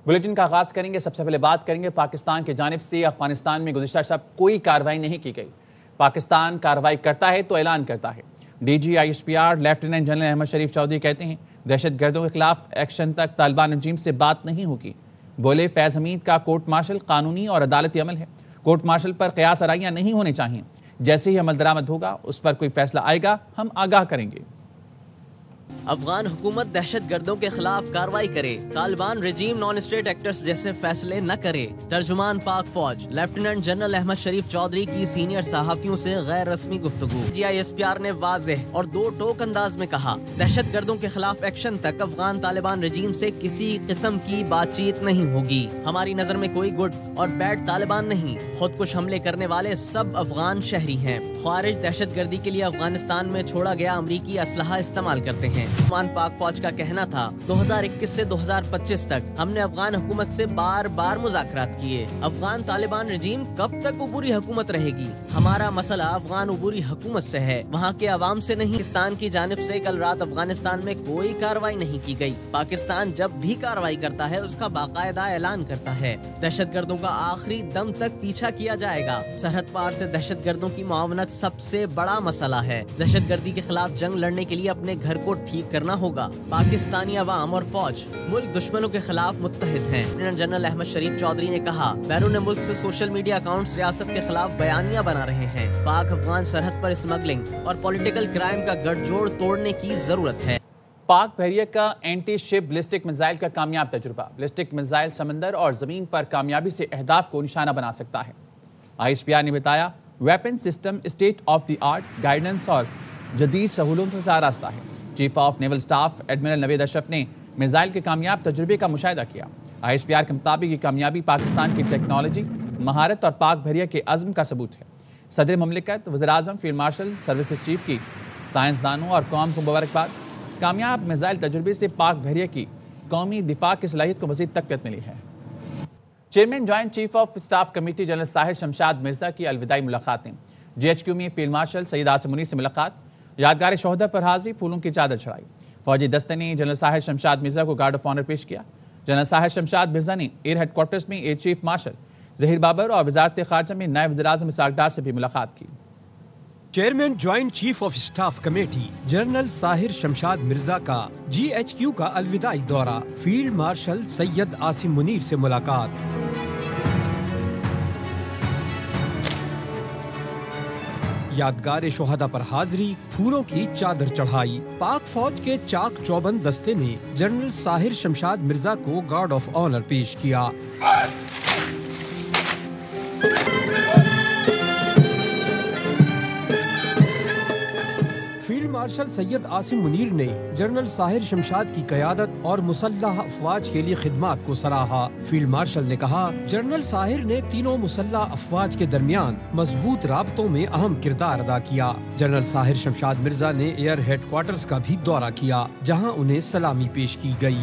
Bulletin کا آغاز کریں گے. سب سے پہلے بات کریں گے پاکستان کی جانب سے افغانستان میں گزشتہ شب کوئی کارروائی نہیں کی گئی. پاکستان کارروائی کرتا ہے تو اعلان کرتا ہے. D G I S P R lieutenant general Ahmed Sharif Chaudhry کہتے ہیں دہشت گردوں کے خلاف ایکشن تک طالبان رجیم سے بات نہیں ہوگی. بولے فیض حمید کا کورٹ مارشل قانونی اور عدالتی عمل ہے. کورٹ مارشل پر قیاس آرائیاں نہیں ہونے چاہیے. جیسے ہی عمل درآمد ہوگا اس پر کوئی فیصلہ آئے گا ہم آگاہ کریں گے. افغان حکومت دہشت گردوں کے خلاف کارروائی کرے. طالبان رجیم نان اسٹیٹ ایکٹرز جیسے فیصلے نہ کرے. ترجمان پاک فوج لیفٹیننٹ جنرل احمد شریف چودھری کی سینئر صحافیوں سے غیر رسمی گفتگو. جی آئی ایس پی آر نے واضح اور دو ٹوک انداز میں کہا دہشت گردوں کے خلاف ایکشن تک افغان طالبان رجیم سے کسی قسم کی بات چیت نہیں ہوگی. ہماری نظر میں کوئی گڈ اور بیڈ طالبان نہیں. خود کش حملے کرنے والے سب افغان شہری ہیں. خارج دہشت گردی کے لیے افغانستان میں چھوڑا گیا امریکی اسلحہ استعمال کرتے ہیں. پاک فوج کا کہنا تھا 2021 سے 2025 تک ہم نے افغان حکومت سے بار بار مذاکرات کیے. افغان طالبان رجیم کب تک عبوری حکومت رہے گی؟ ہمارا مسئلہ افغان عبوری حکومت سے ہے, وہاں کے عوام سے نہیں. پاکستان کی جانب سے کل رات افغانستان میں کوئی کارروائی نہیں کی گئی. پاکستان جب بھی کارروائی کرتا ہے اس کا باقاعدہ اعلان کرتا ہے. دہشت گردوں کا آخری دم تک پیچھا کیا جائے گا. سرحد پار سے دہشت گردوں کی معاونت سب سے بڑا مسئلہ ہے. دہشت گردی کے خلاف جنگ لڑنے کے لیے اپنے گھر کو ٹھیک کرنا ہوگا. پاکستانی عوام اور فوج ملک دشمنوں کے خلاف متحد ہیں. لیفٹیننٹ جنرل احمد شریف چودھری نے کہا بیرون ملک سے سوشل میڈیا اکاؤنٹس ریاست کے خلاف بیانیاں بنا رہے ہیں. پاک افغان سرحد پر اسمگلنگ اور پولیٹیکل کرائم کا گٹھ جوڑ توڑنے کی ضرورت ہے. پاک بحریہ کا اینٹی شپ بلسٹک میزائل کا کامیاب تجربہ. بلسٹک میزائل سمندر اور زمین پر کامیابی سے اہداف کو نشانہ بنا سکتا ہے. آئی ایس پی آر نے بتایا weapon system state of the art guidance اور جدید سہولتوں سے آراستہ ہے. Chief of naval staff admiral Naveed Ashraf نے میزائل کے کامیاب تجربے کا مشاہدہ کیا. آئی ایس پی آر کے مطابق یہ کامیابی پاکستان کی ٹیکنالوجی مہارت اور پاک بحریہ کے عزم کا ثبوت ہے. صدر مملکت وزیر اعظم فیلڈ مارشل سروسز چیف کی سائنسدانوں اور قوم کو مبارکباد. کامیاب میزائل تجربے سے پاک بحریہ کی قومی دفاع کی صلاحیت کو مزید تقویت ملی ہے. Chairman joint chief of staff committee general Sahir Shamshad Mirza کی الوداعی ملاقاتیں. جی ایچ کیو میں فیلڈ مارشل سید عاصم منیر سے ملاقات. یادگار شہداء پر حاضری, پھولوں کی چادر چڑھائی. فوجی دستے نے جنرل ساحر شمشاد مرزا کو گارڈ آف آنر پیش کیا. جنرل ساحر شمشاد مرزا نے ایئر ہیڈ کوارٹرز میں air chief marshal Zaheer Babar اور وزارت خارجہ میں نائب وزیر اعظم اسحاق ڈار سے بھی ملاقات کی. Chairman joint chief of staff committee general Sahir Shamshad Mirza کا جی ایچ کیو کا الوداعی دورہ. فیلڈ مارشل سید عاصم منیر سے ملاقات. یادگار شہداء پر حاضری, پھولوں کی چادر چڑھائی. پاک فوج کے چاک چوبند دستے نے جنرل ساحر شمشاد مرزا کو گارڈ آف آنر پیش کیا. فیلڈ مارشل سید عاصم منیر نے جنرل ساحر شمشاد کی قیادت اور مسلح افواج کے لیے خدمات کو سراہا. فیلڈ مارشل نے کہا جنرل ساحر نے تینوں مسلح افواج کے درمیان مضبوط رابطوں میں اہم کردار ادا کیا. جنرل ساحر شمشاد مرزا نے ایئر ہیڈ کوارٹرز کا بھی دورہ کیا جہاں انہیں سلامی پیش کی گئی.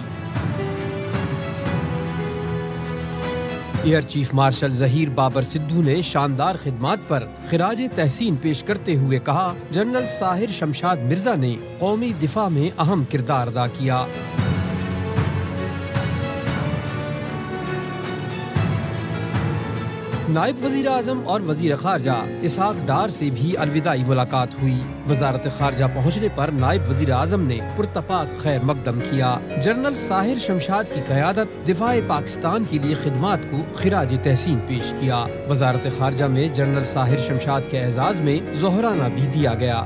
Air chief marshal Zaheer Babar Sidhu نے شاندار خدمات پر خراج تحسین پیش کرتے ہوئے کہا جنرل ساحر شمشاد مرزا نے قومی دفاع میں اہم کردار ادا کیا. نائب وزیر اعظم اور وزیر خارجہ اسحاق ڈار سے بھی الوداعی ملاقات ہوئی. وزارت خارجہ پہنچنے پر نائب وزیر اعظم نے پرتپاک خیر مقدم کیا. جنرل ساحر شمشاد کی قیادت دفاع پاکستان کے لیے خدمات کو خراج تحسین پیش کیا. وزارت خارجہ میں جنرل ساحر شمشاد کے اعزاز میں ظہرانہ بھی دیا گیا.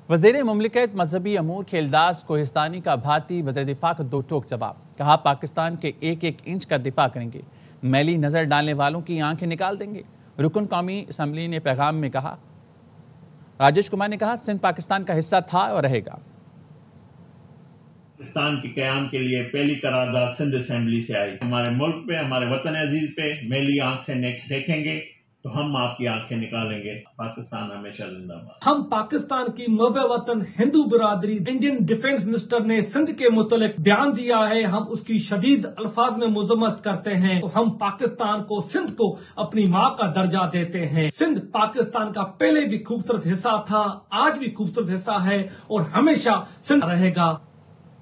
وزیر مملکت مذہبی امور خیلداس کوہستانی کا بھارتی وزیر دفاع کا دو ٹوک جواب. کہا پاکستان کے ایک ایک انچ کا دفاع کریں گے, میلی نظر ڈالنے والوں کی آنکھیں نکال دیں گے. رکن قومی اسمبلی نے پیغام میں کہا. راجیش کمار نے کہا سندھ پاکستان کا حصہ تھا اور رہے گا. پاکستان کے قیام کے لیے پہلی قرارداد سندھ اسمبلی سے آئی. ہمارے ملک پہ, ہمارے وطن عزیز پہ میلی آنکھ سے دیکھیں گے تو ہم آپ کی آنکھیں نکالیں گے. پاکستان ہمیشہ زندہ باد. ہم پاکستان کی محب وطن ہندو برادری انڈین ڈیفنس منسٹر نے سندھ کے متعلق بیان دیا ہے, ہم اس کی شدید الفاظ میں مذمت کرتے ہیں. تو ہم پاکستان کو, سندھ کو اپنی ماں کا درجہ دیتے ہیں. سندھ پاکستان کا پہلے بھی خوبصورت حصہ تھا, آج بھی خوبصورت حصہ ہے اور ہمیشہ سندھ رہے گا.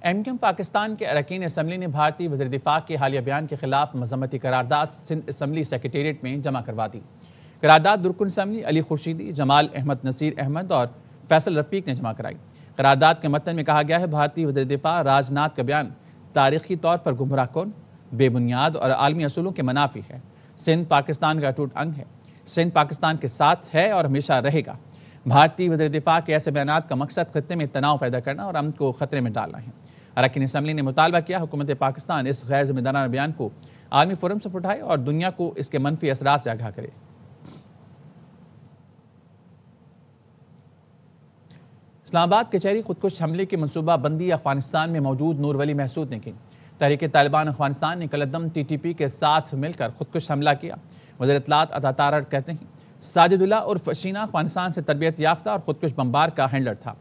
ایم کیو ایم پاکستان کے اراکین اسمبلی نے بھارتی وزیر دفاع کے حالیہ بیان کے خلاف مذمتی قرارداد سندھ اسمبلی سیکریٹریٹ میں جمع کروا دی۔ قرارداد رکن اسمبلی علی خورشیدی، جمال احمد، نصیر احمد اور فیصل رفیق نے جمع کرائی۔ قرارداد کے متن میں کہا گیا ہے بھارتی وزیر دفاع راج ناتھ کا بیان تاریخی طور پر گمراہ کن، بے بنیاد اور عالمی اصولوں کے منافی ہے۔ سندھ پاکستان کا اٹوٹ انگ ہے، سندھ پاکستان کے ساتھ ہے اور ہمیشہ رہے گا۔ بھارتی وزیر دفاع کے ایسے بیانات کا مقصد خطے میں تناؤ پیدا کرنا اور امن کو خطرے میں ڈالنا ہے۔ اراکین اسمبلی نے مطالبہ کیا حکومت پاکستان اس غیر ذمہ دارانہ بیان کو عالمی فورم سے اٹھائے اور دنیا کو اس کے منفی اثرات سے آگاہ کرے۔ اسلام آباد کچہری خودکش حملے کی منصوبہ بندی افغانستان میں موجود نور ولی محسود نے کی۔ تحریک طالبان افغانستان نے کالعدم ٹی ٹی پی کے ساتھ مل کر خودکش حملہ کیا۔ وزیر اطلاعات عطا تارڑ کہتے ہیں ساجد اللہ عرف شینہ افغانستان سے تربیت یافتہ اور خودکش بمبار کا ہینڈلر تھا۔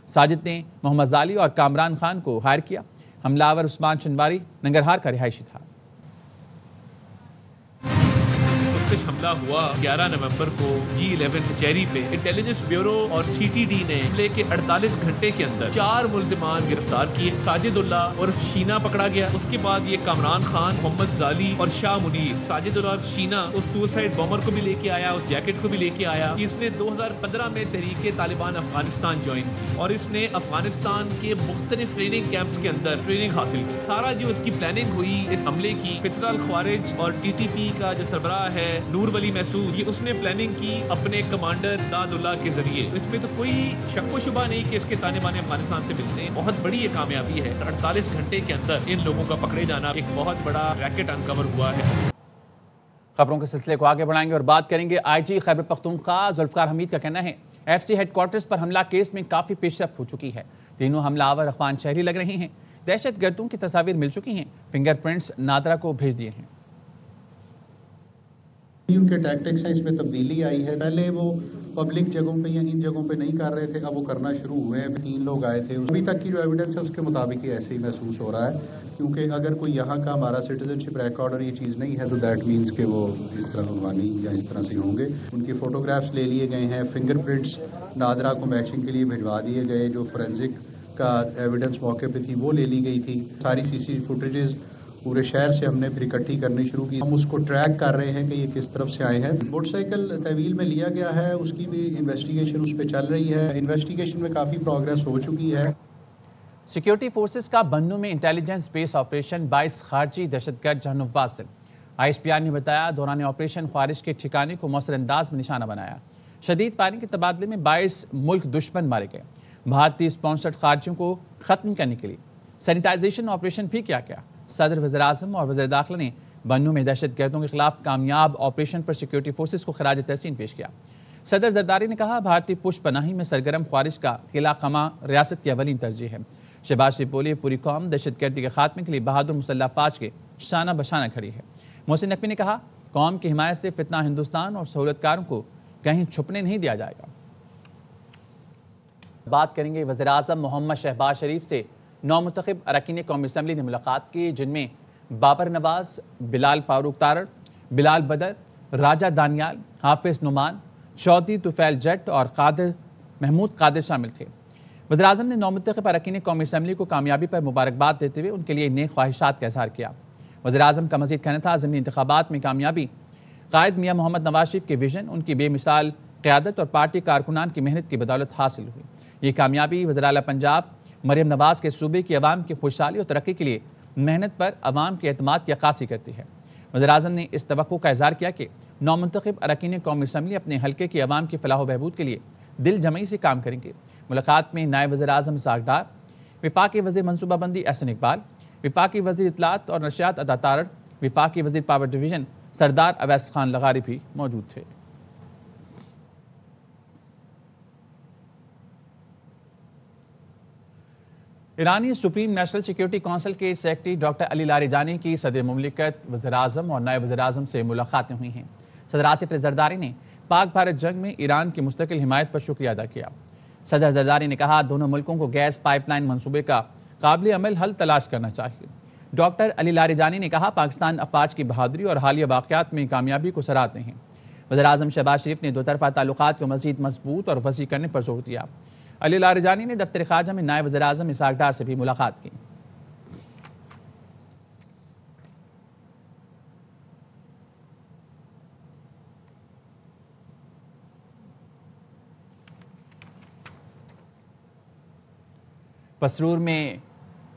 ساجد نے محمد زالی اور کامران خان کو ہائر کیا۔ حملہ آور عثمان شنواری ننگرہار کا رہائشی تھا۔ حملہ ہوا 11 نومبر کو G11 کچہری پہ۔ انٹیلیجنس بیورو اور سی ٹی ڈی نے حملے کے 48 گھنٹے کے اندر 4 ملزمان گرفتار کیے۔ ساجد اللہ عرف شینہ پکڑا گیا، اس کے بعد یہ کامران خان، محمد زالی اور شاہ منیر۔ ساجد اللہ عرف شینہ اس سوسائڈ بامر کو بھی لے کے آیا، اس جیکٹ کو بھی لے کے آیا۔ اس نے 2015 میں تحریک طالبان افغانستان جوائن کی اور اس نے افغانستان کے مختلف ٹریننگ کیمپس کے اندر ٹریننگ حاصل کی۔ سارا جو اس کی پلاننگ ہوئی اس حملے کی، فتنہ الخوارج اور ٹی ٹی پی کا جو سربراہ ہے نور ولی محسود، یہ اس نے پلاننگ کی اپنے کمانڈر داد اللہ کے ذریعے۔ اس میں تو کوئی شک و شبہ نہیں کہ اس کے تانے بانے افغانستان سے ملتے ہیں۔ بہت بڑی یہ کامیابی ہے۔ 48 گھنٹے کے اندر ان لوگوں کا پکڑے جانا ایک بہت بڑا ریکٹ انکور ہوا ہے۔ خبروں کے سلسلے کو آگے بڑھائیں گے اور بات کریں گے آئی جی خیبر پختونخوا ذوالفقار حمید کا کہنا ہے ایف سی ہیڈ کوارٹرز پر حملہ کیس میں کافی پیش رفت ہو چکی ہے۔ تینوں حملہ آور افغان شہری لگ رہے ہیں۔ دہشت گردوں کی تصاویر مل چکی ہیں، فنگر پرنٹس نادرا کو بھیج دیے ہیں۔ ان کے ٹیکٹکس ہیں، اس میں تبدیلی آئی ہے۔ پہلے وہ پبلک جگہوں پہ یا ان جگہوں پہ نہیں کر رہے تھے، اب وہ کرنا شروع ہوئے ہیں۔ 3 لوگ آئے تھے، ابھی تک کی جو ایویڈنس ہے اس کے مطابق ہی ایسے ہی محسوس ہو رہا ہے، کیونکہ اگر کوئی یہاں کا ہمارا سٹیزن شپ ریکارڈ اور یہ چیز نہیں ہے تو دیٹ مینس کہ وہ اس طرح افغانی یا اس طرح سے ہوں گے۔ ان کی فوٹوگرافس لے لیے گئے ہیں، فنگر پرنٹس نادرا کو میچنگ کے لیے بھجوا دیے گئے، جو فورینزک کا ایویڈنس موقع پہ تھی وہ لے لی گئی تھی۔ ساری سی سی فوٹیجز پورے شہر سے ہم نے پھر اکٹھی کرنی شروع کی۔ ہم اس کو ٹریک کر رہے ہیں کہ یہ کس طرف سے آئے ہیں۔ موٹر سائیکل تحویل میں لیا گیا ہے، اس کی بھی انویسٹیگیشن اس پہ چل رہی ہے۔ انویسٹیگیشن میں کافی پروگریس ہو چکی ہے۔ سیکیورٹی فورسز کا بنوں میں انٹیلیجنس بیس آپریشن 22 خارجی دہشت گرد جہنم واصل۔ آئی ایس پی آر نے بتایا دوران آپریشن خارج کے ٹھکانے کو مؤثر انداز میں نشانہ بنایا۔ شدید فائرنگ کے تبادلے میں 22 ملک دشمن مارے گئے۔ بھارتی اسپانسرڈ خارجیوں کو ختم کرنے کے لیے سینیٹائزیشن آپریشن بھی کیا گیا۔ صدر وزیر اعظم اور وزیر داخلہ نے بنوں میں دہشت گردوں کے خلاف کامیاب آپریشن پر سیکیورٹی فورسز کو خراج تحسین پیش کیا۔ صدر زرداری نے کہا بھارتی پشت پناہی میں سرگرم خارج کا قلعہ قمع ریاست کی اولین ترجیح ہے۔ شہباز شریف بولے پوری قوم دہشت گردی کے خاتمے کے لیے بہادر مسلح افواج کے شانہ بشانہ کھڑی ہے۔ محسن نقوی نے کہا قوم کی حمایت سے فتنہ ہندوستان اور سہولت کاروں کو کہیں چھپنے نہیں دیا جائے گا۔ بات کریں گے وزیر اعظم محمد شہباز شریف سے نومنتخب اراکین قومی اسمبلی نے ملاقات کی، جن میں بابر نواز، بلال فاروق تارڑ، بلال بدر، راجہ دانیال، حافظ نعمان، چودھری طفیل جٹ اور محمود قادر شامل تھے۔ وزیر اعظم نے نومنتخب اراکین قومی اسمبلی کو کامیابی پر مبارکباد دیتے ہوئے ان کے لیے نیک خواہشات کا اظہار کیا۔ وزیر اعظم کا مزید کہنا تھا ضمنی انتخابات میں کامیابی قائد میاں محمد نواز شریف کے ویژن، ان کی بے مثال قیادت اور پارٹی کارکنان کی محنت کی بدولت حاصل ہوئی۔ یہ کامیابی وزیر اعلیٰ پنجاب مریم نواز کے صوبے کی عوام کی خوشحالی اور ترقی کے لیے محنت پر عوام کے اعتماد کی عکاسی کرتی ہے۔ وزیر اعظم نے اس توقع کا اظہار کیا کہ نومنتخب اراکین قومی اسمبلی اپنے حلقے کی عوام کی فلاح و بہبود کے لیے دل جمعی سے کام کریں گے۔ ملاقات میں نائب وزیر اعظم اسحاق ڈار، وفاقی وزیر منصوبہ بندی احسن اقبال، وفاقی وزیر اطلاعات اور نشریات عطا تارڑ، وفاقی وزیر پاور ڈویژن سردار اویس خان لغاری بھی موجود تھے۔ ایرانی سپریم نیشنل سیکیورٹی کونسل کے سیکرٹری ڈاکٹر علی لاریجانی کی صدر مملکت، وزیر اعظم اور نائب وزیر اعظم سے ملاقاتیں ہوئی ہیں۔ صدر آصف علی زرداری نے پاک بھارت جنگ میں ایران کی مستقل حمایت پر شکریہ ادا کیا۔ صدر زرداری نے کہا دونوں ملکوں کو گیس پائپ لائن منصوبے کا قابل عمل حل تلاش کرنا چاہیے۔ ڈاکٹر علی لاریجانی نے کہا پاکستان افواج کی بہادری اور حالیہ واقعات میں کامیابی کو سراہتے ہیں۔ وزیر اعظم شہباز شریف نے دو طرفہ تعلقات کو مزید مضبوط اور وسیع کرنے پر زور دیا۔ علی لاریجانی نے دفتر خارجہ میں نائب وزیر اعظم اسحاق ڈار سے بھی ملاقات کی۔ پسرور میں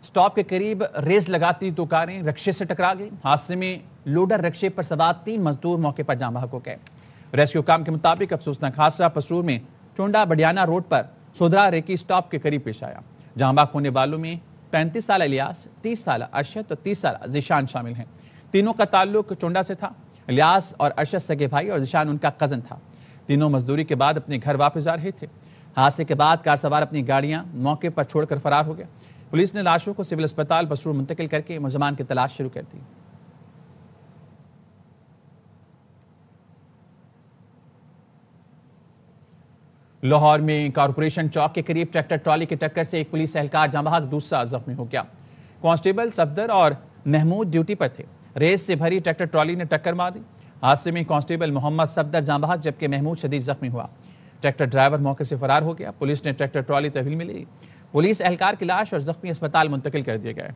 سٹاپ کے قریب ریس لگاتی دو کاریں رکشے سے ٹکرا گئی. حادثے میں لوڈر رکشے پر سوار 3 مزدور موقع پر جاں بحق ہو گئے. ریسکیو کام کے مطابق افسوسناک حادثہ پسرور میں چونڈا بڈیانہ روڈ پر سودرا ریکی سٹاپ کے قریب پیش آیا. جاں بحق ہونے والوں میں 35 سالہ الیاس، 30 سالہ ارشد اور 30 سالہ ذیشان شامل ہیں. تینوں کا تعلق چونڈا سے تھا. الیاس اور ارشد سگے بھائی اور ذیشان ان کا کزن تھا. تینوں مزدوری کے بعد اپنے گھر واپس جا رہے تھے. حادثے کے بعد کار سوار اپنی گاڑیاں موقع پر چھوڑ کر فرار ہو گیا. پولیس نے لاشوں کو سول اسپتال پسرور منتقل کر کے ملزمان کی تلاش شروع کر دی. لاہور میں کارپوریشن چوک کے قریب ٹریکٹر ٹرالی کی ٹکر سے ایک پولیس اہلکار جاں بحق، دوسرا زخمی ہو گیا. کانسٹیبل صفدر اور محمود ڈیوٹی پر تھے. ریس سے بھری ٹریکٹر ٹرالی نے ٹکر مار دی. حادثے میں کانسٹیبل محمد صفدر جاں بحق جبکہ محمود شدید زخمی ہوا. ٹریکٹر ڈرائیور موقع سے فرار ہو گیا. پولیس نے ٹریکٹر ٹرالی تحویل میں لی. پولیس اہلکار کی لاش اور زخمی اسپتال منتقل کر دیے گئے.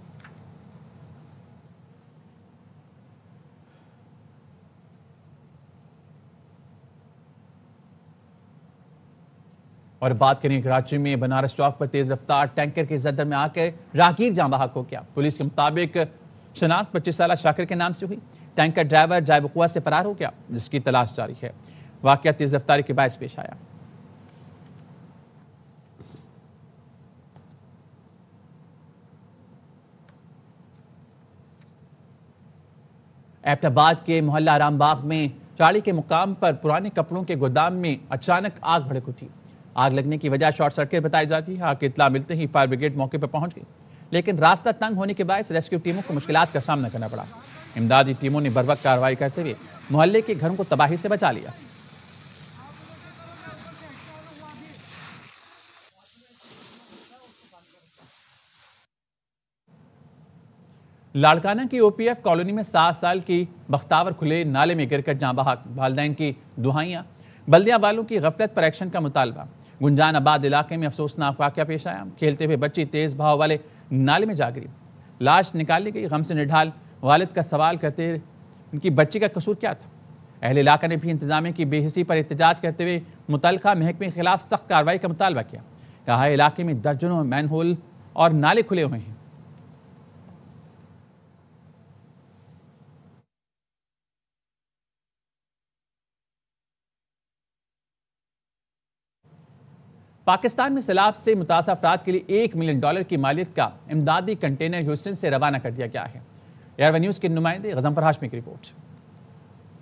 اور بات کریں کراچی میں بنارس چوک پر تیز رفتار ٹینکر کی زدر میں آ کر راہگیر جاں بحق ہو گیا. پولیس کے مطابق شناخت 25 سالہ شاکر کے نام سے ہوئی. ٹینکر ڈرائیور جائے وقوع سے فرار ہو گیا جس کی تلاش جاری ہے. واقعہ تیز رفتاری کے باعث پیش آیا. ایبٹ آباد کے محلہ رام باغ میں چاڑی کے مقام پر پرانے کپڑوں کے گودام میں اچانک آگ بھڑک اٹھی. آگ لگنے کی وجہ شارٹ سرکٹ بتائی جاتی ہے. آگ کی اطلاع ملتے ہی فائر بریگیڈ موقع پر پہنچ گئی لیکن راستہ تنگ ہونے کے باعث ریسکیو ٹیموں کو مشکلات کا سامنا کرنا پڑا. امدادی ٹیموں نے بروقت کارروائی کرتے ہوئے محلے کے گھروں کو تباہی سے بچا لیا. لاڑکانہ کی او پی ایف کالونی میں 7 سال کی بختاور کھلے نالے میں گر کر جاں بحق. والدین کی دہائیاں، بلدیہ والوں کی غفلت پر ایکشن کا مطالبہ. گنجان آباد علاقے میں افسوسناک واقعہ پیش آیا. کھیلتے ہوئے بچی تیز بہاؤ والے نالے میں جا گری. لاش نکالی گئی. غم سے نڈھال والد کا سوال کرتے ان کی بچی کا قصور کیا تھا. اہل علاقہ نے بھی انتظامیہ کی بے حسی پر احتجاج کرتے ہوئے متعلقہ محکمے کے خلاف سخت کارروائی کا مطالبہ کیا. کہا ہے علاقے میں درجنوں مین ہول اور نالے کھلے ہوئے ہیں. پاکستان میں سیلاب سے متاثرہ افراد کے لیے $1 ملین کی مالیت کا امدادی کنٹینر ہیوسٹن سے روانہ کر دیا گیا ہے. ایئر ون نیوز کے نمائندے غضنفر ہاشمی کی رپورٹ.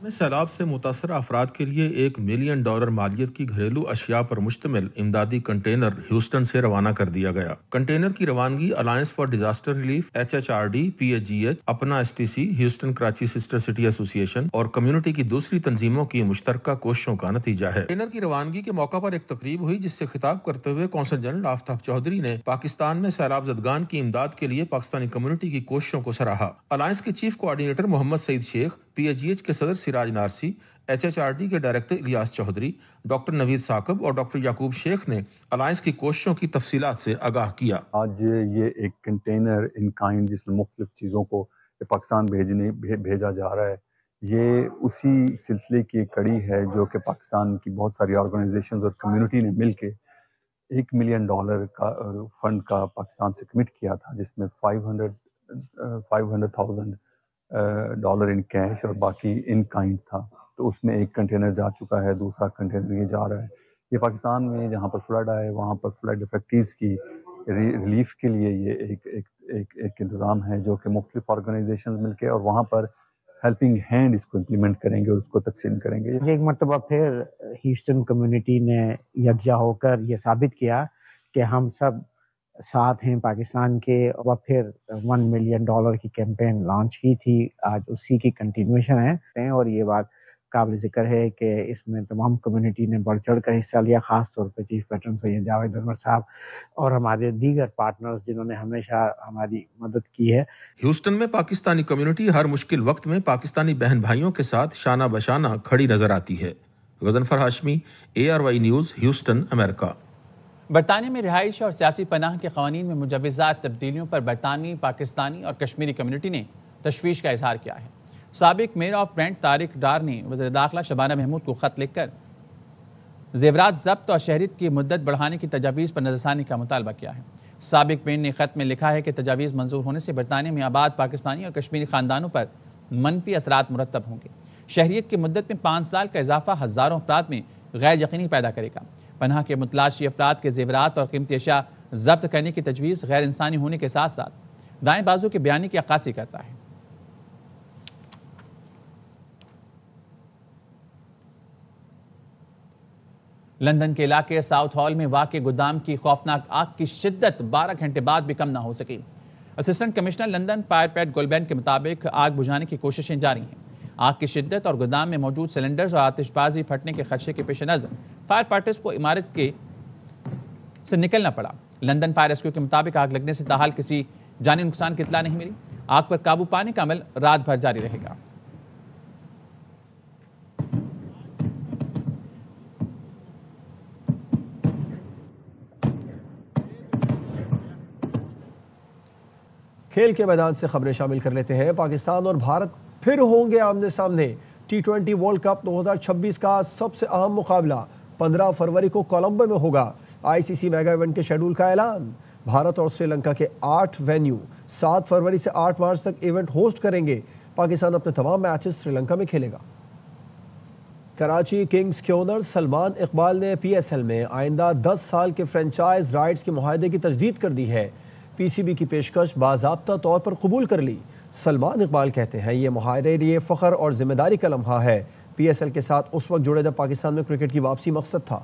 میں سیلاب سے متاثرہ افراد کے لیے $1 ملین مالیت کی گھریلو اشیاء پر مشتمل امدادی کنٹینر ہیوسٹن سے روانہ کر دیا گیا. کنٹینر کی روانگی alliance for disaster relief, HHRD، PHGH، اپنا STC، Houston Karachi sister city ایسوسی ایشن اور کمیونٹی کی دوسری تنظیموں کی مشترکہ کوششوں کا نتیجہ ہے. کنٹینر کی روانگی کے موقع پر ایک تقریب ہوئی جس سے خطاب کرتے ہوئے قونصل جنرل آفتاب چودھری نے پاکستان میں سیلاب زدگان کی امداد کے لیے پاکستانی کمیونٹی کی کوششوں کو سراہا. الائنس کے چیف کوآرڈینیٹر محمد سعید شیخ، PHGH کے صدر سراج نارسی، HHRD کے ڈائریکٹر الیاس چودھری، ڈاکٹر نوید ثاقب اور ڈاکٹر یعقوب شیخ نے الائنس کی کوششوں کی تفصیلات سے آگاہ کیا. آج یہ ایک کنٹینر ان کائنڈ جس میں مختلف چیزوں کو پاکستان بھیجا جا رہا ہے، یہ اسی سلسلے کی ایک کڑی ہے جو کہ پاکستان کی بہت ساری آرگنائزیشنز اور کمیونٹی نے مل کے $1 ملین کا فنڈ کا پاکستان سے کمٹ کیا تھا، جس میں $500,000 ان کیش اور باقی ان کائنڈ تھا. تو اس میں ایک کنٹینر جا چکا ہے، دوسرا کنٹینر یہ جا رہا ہے. یہ پاکستان میں جہاں پر فلڈ آئے وہاں پر فلڈ افیکٹیز کی ریلیف کے لیے یہ ایک انتظام ہے جو کہ مختلف آرگنائزیشنز مل کے اور وہاں پر ہیلپنگ ہینڈ اس کو امپلیمنٹ کریں گے اور اس کو تقسیم کریں گے. ایک مرتبہ پھر ہیوسٹن کمیونٹی نے یکجا ہو کر یہ ثابت کیا کہ ہم سب ساتھ ہیں پاکستان کے، اور پھر $1 ملین کی کیمپین لانچ کی تھی. آج اسی کی کنٹینیوشن ہے اور یہ بات قابل ذکر ہے کہ اس میں تمام کمیونٹی نے بڑھ چڑھ کر حصہ لیا، خاص طور پہ چیف پیٹرن سید جاوید انور صاحب اور ہمارے دیگر پارٹنرز جنہوں نے ہمیشہ ہماری مدد کی ہے. ہیوسٹن میں پاکستانی کمیونٹی ہر مشکل وقت میں پاکستانی بہن بھائیوں کے ساتھ شانہ بشانہ کھڑی نظر آتی ہے. Ghazanfar Hashmi, ARY news, Houston, امریکہ. برطانیہ میں رہائش اور سیاسی پناہ کے قوانین میں مجوزات تبدیلیوں پر برطانوی، پاکستانی اور کشمیری کمیونٹی نے تشویش کا اظہار کیا ہے. سابق میئر آف برینٹ طارق ڈار نے وزیر داخلہ شبانہ محمود کو خط لکھ کر زیورات ضبط اور شہریت کی مدت بڑھانے کی تجاویز پر نظر ثانی کا مطالبہ کیا ہے. سابق مین نے خط میں لکھا ہے کہ تجاویز منظور ہونے سے برطانیہ میں آباد پاکستانی اور کشمیری خاندانوں پر منفی اثرات مرتب ہوں گے۔ شہریت کی مدت میں 5 سال کا اضافہ ہزاروں افراد میں غیر یقینی پیدا کرے گا۔ پناہ کے متلاشی افراد کے زیورات اور قیمتی اشیاء ضبط کرنے کی تجویز غیر انسانی ہونے کے ساتھ ساتھ دائیں بازو کے بیانی کی عکاسی کرتا ہے۔ لندن کے علاقے ساؤتھ ہال میں واقع گودام کی خوفناک آگ کی شدت 12 گھنٹے بعد بھی کم نہ ہو سکی۔ اسسٹنٹ کمشنر لندن فائر پیٹ گولبین کے مطابق آگ بجھانے کی کوششیں جاری ہیں۔ آگ کی شدت اور گودام میں موجود سلنڈرز اور آتش بازی پھٹنے کے خدشے کے پیش نظر فائر فائٹرز کو عمارت سے نکلنا پڑا۔ لندن فائر ریسکیو کے مطابق آگ لگنے سے تاحال کسی جانی نقصان کی اطلاع نہیں ملی۔ آگ پر قابو پانے کا عمل رات بھر جاری رہے گا۔ کھیل کے میدان سے خبریں شامل کر لیتے ہیں۔ پاکستان اور بھارت پھر ہوں گے آمنے سامنے۔ T20 ورلڈ کپ 2026 کا سب سے اہم مقابلہ 15 فروری کو کولمبو میں ہوگا۔ ICC میگا ایونٹ کے شیڈول کا اعلان۔ بھارت اور سری لنکا کے 8 وینیو 7 فروری سے 8 مارچ تک ایونٹ ہوسٹ کریں گے۔ پاکستان اپنے تمام میچز سری لنکا میں کھیلے گا۔ کراچی کنگز کے اونر سلمان اقبال نے PSL میں آئندہ 10 سال کے فرنچائز رائٹس کے معاہدے کی تجدید کر دی ہے۔ PCB کی پیشکش باضابطہ طور پر قبول کر لی۔ سلمان اقبال کہتے ہیں یہ معاہدے لیے فخر اور ذمہ داری کا لمحہ ہے۔ PSL کے ساتھ اس وقت جڑے جب پاکستان میں کرکٹ کی واپسی مقصد تھا۔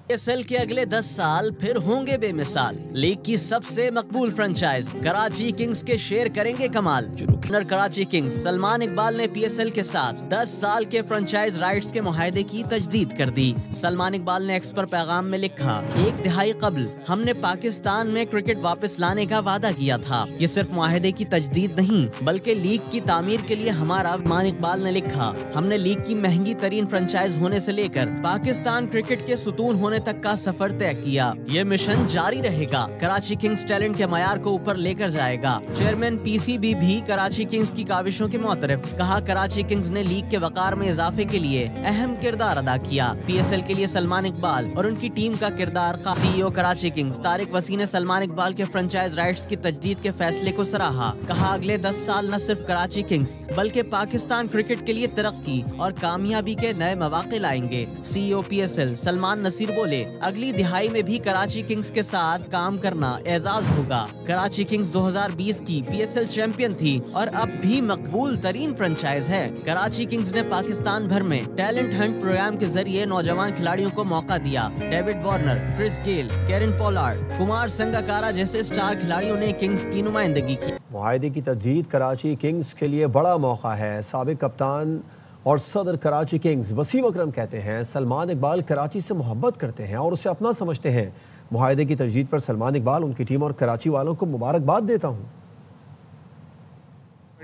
PSL کے اگلے 10 سال پھر ہوں گے بے مثال۔ لیگ کی سب سے مقبول فرنچائز کراچی کنگز کے شیر کریں گے کمال۔ اوپنر کراچی کنگز سلمان اقبال نے PSL کے ساتھ 10 سال کے فرنچائز رائٹس کے معاہدے کی تجدید کر دی۔ سلمان اقبال نے ایکس پر پیغام میں لکھا، 1 دہائی قبل ہم نے پاکستان میں کرکٹ واپس لانے کا وعدہ کیا تھا۔ یہ صرف معاہدے کی تجدید نہیں بلکہ لیگ کی تعمیر کے لیے ہمارا۔ سلمان اقبال نے لکھا، ہم نے لیگ کی مہنگی ترین فرنچائز ہونے سے لے کر پاکستان کرکٹ کے ستون ہونے تک کا سفر طے کیا۔ یہ مشن جاری رہے گا۔ کراچی کنگز ٹیلنٹ کے معیار کو اوپر لے کر جائے گا۔ چیئرمین PCB بھی کراچی کنگز کی کاوشوں کے معترف، کہا کراچی کنگز نے لیگ کے وقار میں اضافے کے لیے اہم کردار ادا کیا۔ PSL کے لیے سلمان اقبال اور ان کی ٹیم کا کردار۔ CEO کراچی کنگز طارق وسیع نے سلمان اقبال کے فرنچائز رائٹس کی تجدید کے فیصلے کو سراہا، کہا اگلے 10 سال نہ صرف کراچی کنگز بلکہ پاکستان کرکٹ کے لیے ترقی اور کامیابی کے نئے مواقع لائیں گے۔ CEO PSL سلمان نصیر بولے، اگلی دہائی میں بھی کراچی کنگز کے ساتھ کام کرنا اعزاز ہوگا۔ کراچی کنگز 2020 کی PSL چیمپئن تھی اور اب بھی مقبول ترین فرنچائز ہے۔ کراچی کنگز نے پاکستان بھر میں ٹیلنٹ ہنٹ پروگرام کے ذریعے نوجوان کھلاڑیوں کو موقع دیا۔ ڈیوڈ وارنر، کرس گیل، کیرن پولارڈ، کمار سنگاکارا جیسے سٹار کھلاڑیوں نے کنگز کی نمائندگی کی۔ معاہدے کی تجدید کراچی کنگز کے لیے بڑا موقع ہے۔ سابق کپتان اور صدر کراچی کنگز وسیم اکرم کہتے ہیں سلمان اقبال کراچی سے محبت کرتے ہیں اور اسے اپنا سمجھتے ہیں۔ معاہدے کی تجدید پر سلمان اقبال، ان کی ٹیم اور کراچی والوں کو مبارکباد دیتا ہوں۔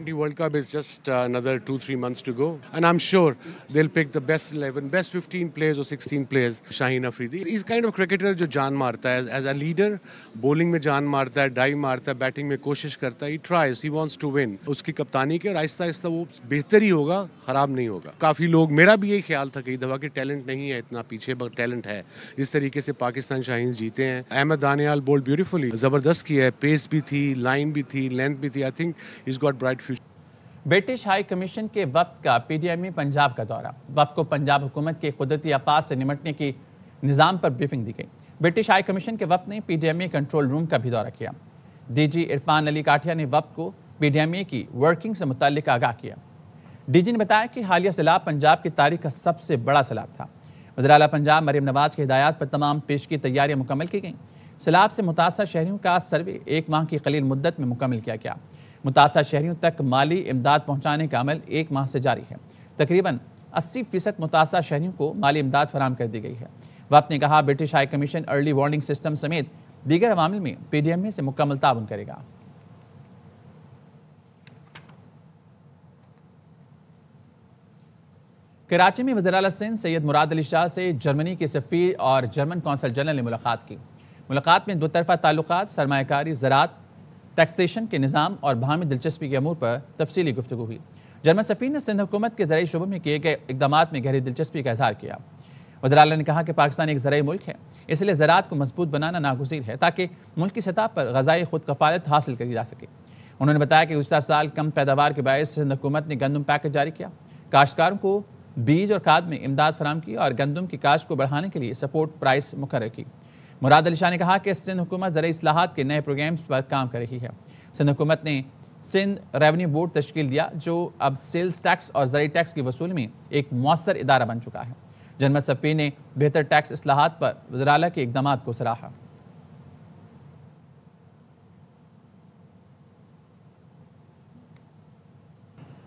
World Cup is just another 2-3 months to go, and I'm sure they'll pick the best 11, best 15 players or 16 players. Shaheen Afridi, he's kind of cricketer جو جان مارتا ہے as a leader. bowling میں جان مارتا ہے، ڈائیو مارتا ہے، بیٹنگ میں کوشش کرتا ہے. he tries, he wants to win. اس کی کپتانی کے اور آہستہ آہستہ وہ بہتر ہی ہوگا، خراب نہیں ہوگا. کافی لوگ، میرا بھی یہی خیال تھا کئی دفعہ کہ ٹیلنٹ نہیں ہے اتنا پیچھے، بٹ ٹیلنٹ ہے. جس طریقے سے پاکستان شاہینز جیتے ہیں. احمد دانیال بولڈ بیوٹیفلی، زبردست کیا ہے، پیس بھی تھی، لائن بھی تھی، لینتھ بھی تھی. I think he's got bright future. British high commission کے وفد کا PDM میں پنجاب کا دورہ۔ وفد کو پنجاب حکومت کے قدرتی آفات سے نمٹنے کی نظام پر بریفنگ دی گئی۔ برٹش ہائی کمیشن کے وفد نے PDMA کنٹرول روم کا بھی دورہ کیا۔ DG عرفان علی کاٹھیا نے وفد کو PDMA کی ورکنگ سے متعلق آگاہ کیا۔ DG نے بتایا کہ حالیہ سیلاب پنجاب کی تاریخ کا سب سے بڑا سیلاب تھا۔ وزیر اعلیٰ پنجاب مریم نواز کی ہدایات پر تمام پیشگی تیاریاں مکمل کی گئیں۔ سیلاب سے متاثرہ شہریوں کا سروے 1 ماہ کی قلیل مدت میں مکمل کیا گیا۔ متاثرہ شہریوں تک مالی امداد پہنچانے کا عمل 1 ماہ سے جاری ہے۔ تقریباً 80% متاثرہ شہریوں کو مالی امداد فراہم کر دی گئی ہے۔ وفد نے کہا British high commission early warning system سمیت دیگر عوامل میں PDMA سے مکمل تعاون کرے گا۔ کراچی میں وزیر اعلیٰ سندھ سید مراد علی شاہ سے جرمنی کے سفیر اور جرمن کونسل جنرل نے ملاقات کی۔ ملاقات میں 2 طرفہ تعلقات، سرمایہ کاری، زراعت، ٹیکسیشن کے نظام اور باہمی دلچسپی کے امور پر تفصیلی گفتگو ہوئی۔ جرمن سفیر نے سندھ حکومت کے زرعی شعبے میں کیے گئے اقدامات میں گہری دلچسپی کا اظہار کیا۔ وزیراعلیٰ نے کہا کہ پاکستان ایک زرعی ملک ہے، اس لیے زراعت کو مضبوط بنانا ناگزیر ہے تاکہ ملک کی سطح پر غذائی خود کفالت حاصل کری جا سکے۔ انہوں نے بتایا کہ گزشتہ سال کم پیداوار کے باعث سندھ حکومت نے گندم پیکج جاری کیا، کاشتکاروں کو بیج اور کھاد میں امداد فراہم کی اور گندم کی کاشت کو بڑھانے کے لیے سپورٹ پرائس مقرر کی۔ مراد علی شاہ نے کہا کہ سندھ حکومت زرعی اصلاحات کے نئے پروگرامز پر کام کر رہی ہے۔ سندھ حکومت نے سندھ ریونیو بورڈ تشکیل دیا جو اب سیلز ٹیکس اور زرعی ٹیکس کی وصول میں ایک مؤثر ادارہ بن چکا ہے۔ جنرل صفی نے بہتر ٹیکس اصلاحات پر وزراء کے اقدامات کو سراہا۔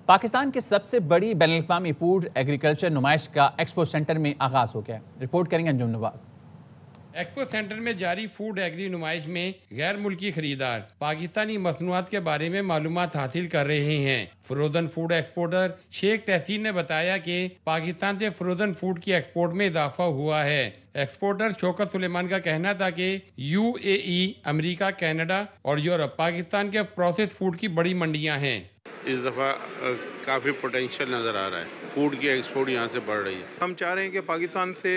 پاکستان کے سب سے بڑی بین الاقوامی فوڈ ایگریکلچر نمائش کا ایکسپو سینٹر میں آغاز ہو گیا ہے۔ رپورٹ کریں گے انجم نواد۔ ایکسپو سینٹر میں جاری فوڈ ایگری نمائش میں غیر ملکی خریدار پاکستانی مصنوعات کے بارے میں معلومات حاصل کر رہے ہیں۔ فروزن فوڈ ایکسپورٹر شیخ تحسین نے بتایا کہ پاکستان سے فروزن فوڈ کی ایکسپورٹ میں اضافہ ہوا ہے۔ ایکسپورٹر شوکت سلیمان کا کہنا تھا کہ UAE، امریکہ، کینیڈا اور یورپ پاکستان کے پروسیس فوڈ کی بڑی منڈیاں ہیں۔ اس دفعہ کافی پوٹینشیل نظر آ رہا ہے، فوڈ کی ایکسپورٹ یہاں سے بڑھ رہی ہے۔ ہم چاہ رہے ہیں کہ پاکستان سے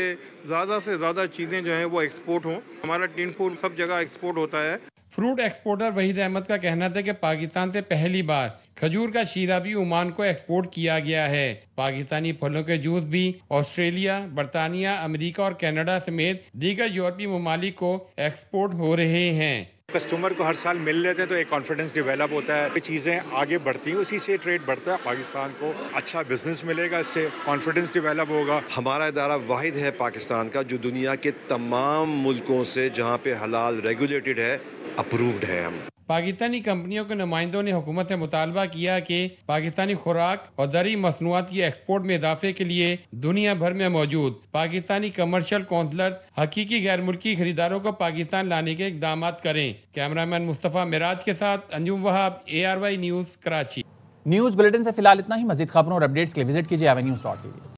زیادہ چیزیں جو ہیں وہ ایکسپورٹ ہوں۔ ہمارا ٹین پھول سب جگہ ایکسپورٹ ہوتا ہے۔ فروٹ ایکسپورٹر وحید احمد کا کہنا تھا کہ پاکستان سے پہلی بار کھجور کا شیرہ بھی عمان کو ایکسپورٹ کیا گیا ہے۔ پاکستانی پھلوں کے جوس بھی آسٹریلیا، برطانیہ، امریکہ اور کینیڈا سمیت دیگر یورپی ممالک کو ایکسپورٹ ہو رہے ہیں۔ کسٹمر کو ہر سال مل لیتے ہیں تو ایک کانفیڈنس ڈیولپ ہوتا ہے، چیزیں آگے بڑھتی ہیں، اسی سے ٹریڈ بڑھتا ہے۔ پاکستان کو اچھا بزنس ملے گا، اس سے کانفیڈنس ڈیولپ ہوگا۔ ہمارا ادارہ واحد ہے پاکستان کا جو دنیا کے تمام ملکوں سے جہاں پہ حلال ریگولیٹڈ ہے، اپرووڈ ہے۔ ہم پاکستانی کمپنیوں کے نمائندوں نے حکومت سے مطالبہ کیا کہ پاکستانی خوراک اور زرعی مصنوعات کی ایکسپورٹ میں اضافے کے لیے دنیا بھر میں موجود پاکستانی کمرشل کونسلر حقیقی غیر ملکی خریداروں کو پاکستان لانے کے اقدامات کریں۔ کیمرامین مصطفیٰ مراج کے ساتھ انجم وہاب، ARY news, Karachi. News bulletin سے فی الحال اتنا ہی۔ مزید خبروں اور اپڈیٹس کے لیے وزٹ کیجیے avenue.tv۔